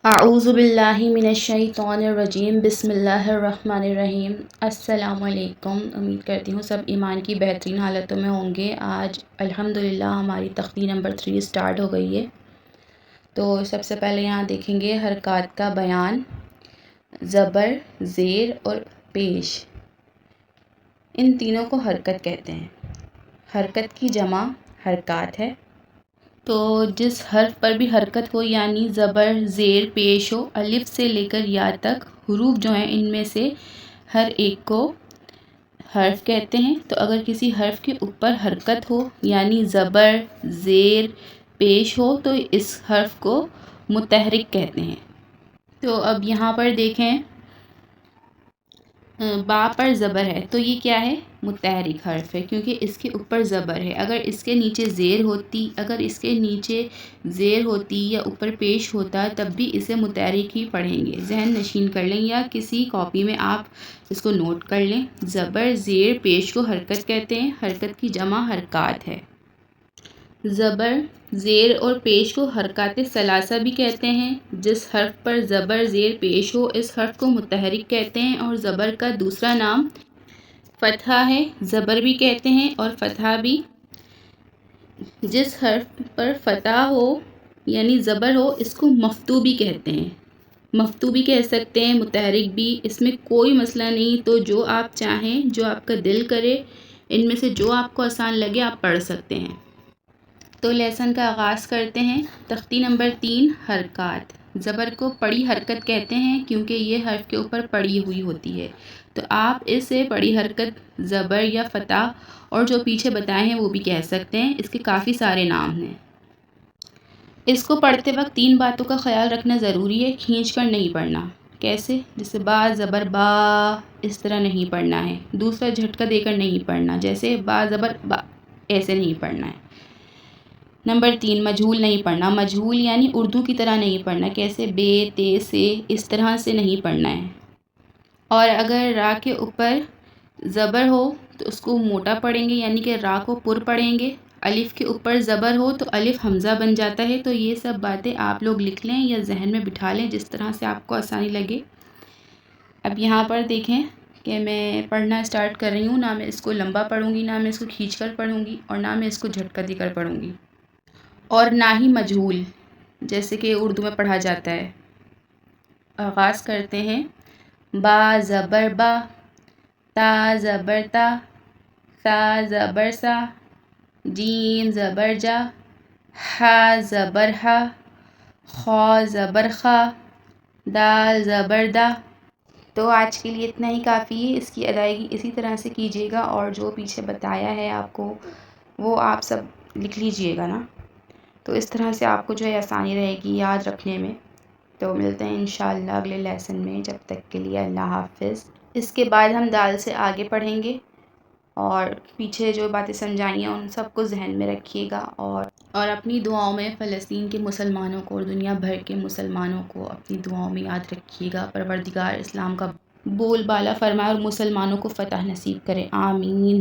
اعوذ باللہ من الشیطان الرجیم بسم اللہ الرحمن الرحیم۔ السلام علیکم۔ امید کرتی ہوں سب ایمان کی بہترین حالتوں میں ہوں گے۔ آج الحمدللہ ہماری تختی نمبر 3 سٹارٹ ہو گئی ہے۔ تو سب سے پہلے یہاں دیکھیں گے حرکات کا بیان، زبر، زیر اور پیش، ان تینوں کو حرکت کہتے ہیں۔ حرکت کی جمع حرکات ہے۔ تو جس حرف پر بھی حرکت ہو یعنی زبر، زیر، پیش ہو، الف سے لے کر یا تک حروف جو ہیں ان میں سے ہر ایک کو حرف کہتے ہیں۔ تو اگر کسی حرف کے اوپر حرکت ہو یعنی زبر، زیر، پیش ہو تو اس حرف کو متحرک کہتے ہیں۔ تو اب یہاں پر دیکھیں با پر زبر ہے تو یہ کیا ہے؟ متحرک حرف ہے کیونکہ اس کے اوپر زبر ہے۔ اگر اس کے نیچے زیر ہوتی یا اوپر پیش ہوتا تب بھی اسے متحرک ہی پڑھیں گے۔ ذہن نشین کر لیں یا کسی کاپی میں آپ اس کو نوٹ کر لیں۔ زبر، زیر، پیش کو حرکت کہتے ہیں۔ حرکت کی جمع حرکات ہے۔ زبر، زیر اور پیش کو حرکات ثلاثہ بھی کہتے ہیں۔ جس حرف پر زبر، زیر، پیش ہو اس حرف کو متحرک کہتے ہیں، اور زبر کا دوسرا نام فتحہ ہے۔ زبر بھی کہتے ہیں اور فتحہ بھی۔ جس حرف پر فتح ہو یعنی زبر ہو اس کو مفتوح بھی کہتے ہیں۔ مفتوح بھی کہہ سکتے ہیں، متحرک بھی، اس میں کوئی مسئلہ نہیں۔ تو جو آپ چاہیں، جو آپ کا دل کرے، ان میں سے جو آپ کو آسان لگے آپ پڑھ سکتے ہیں۔ تو لیسن کا آغاز کرتے ہیں۔ تختی نمبر 3 حرکات۔ زبر کو پڑی حرکت کہتے ہیں کیونکہ یہ حرف کے اوپر پڑی ہوئی ہوتی ہے۔ تو آپ اسے پڑی حرکت، زبر یا فتح اور جو پیچھے بتائے ہیں وہ بھی کہہ سکتے ہیں۔ اس کے کافی سارے نام ہیں۔ اس کو پڑھتے وقت 3 باتوں کا خیال رکھنا ضروری ہے۔ کھینچ کر نہیں پڑھنا۔ کیسے؟ جیسے با زبر با، اس طرح نہیں پڑھنا ہے۔ دوسرا جھٹکا دے کر نہیں پڑھنا، جیسے با زبر با، ایسے نہیں پڑھنا ہے۔ نمبر 3 مجہول نہیں پڑھنا۔ مجہول یعنی اردو کی طرح نہیں پڑھنا، کیسے بے، تے، سے، اس طرح سے نہیں پڑھنا ہے۔ اور اگر را کے اوپر زبر ہو تو اس کو موٹا پڑھیں گے یعنی کہ را کو پر پڑھیں گے۔ الف کے اوپر زبر ہو تو الف حمزہ بن جاتا ہے۔ تو یہ سب باتیں آپ لوگ لکھ لیں یا ذہن میں بٹھا لیں جس طرح سے آپ کو آسانی لگے۔ اب یہاں پر دیکھیں کہ میں پڑھنا سٹارٹ کر رہی ہوں۔ نہ میں اس کو لمبا پڑھوں گی، نہ میں اس کو کھینچ کر پڑھوں گی، اور نہ میں اس کو جھٹکا دے کر پڑھوں گی، اور نہ ہی مجہول جیسے کہ اردو میں پڑھا جاتا ہے۔ آغاز کرتے ہیں۔ با زبر با، تا زبر تا، ثا زبر سا، جیم زبر جا، ہا زبر ہا، خا زبر خا، دال زبر دا۔ تو آج کے لیے اتنا ہی کافی ہے۔ اس کی ادائیگی اسی طرح سے کیجیے گا، اور جو پیچھے بتایا ہے آپ کو وہ آپ سب لکھ لیجیے گا نا، تو اس طرح سے آپ کو جو ہے آسانی رہے گی یاد رکھنے میں۔ تو ملتے ہیں انشاءاللہ اگلے لیسن میں، جب تک کے لیے اللہ حافظ۔ اس کے بعد ہم دال سے آگے پڑھیں گے، اور پیچھے جو باتیں سمجھائی ہیں ان سب کو ذہن میں رکھیے گا، اور اپنی دعاؤں میں فلسطین کے مسلمانوں کو اور دنیا بھر کے مسلمانوں کو اپنی دعاؤں میں یاد رکھیے گا۔ پروردگار اسلام کا بول بالا فرمائے اور مسلمانوں کو فتح نصیب کرے، آمین۔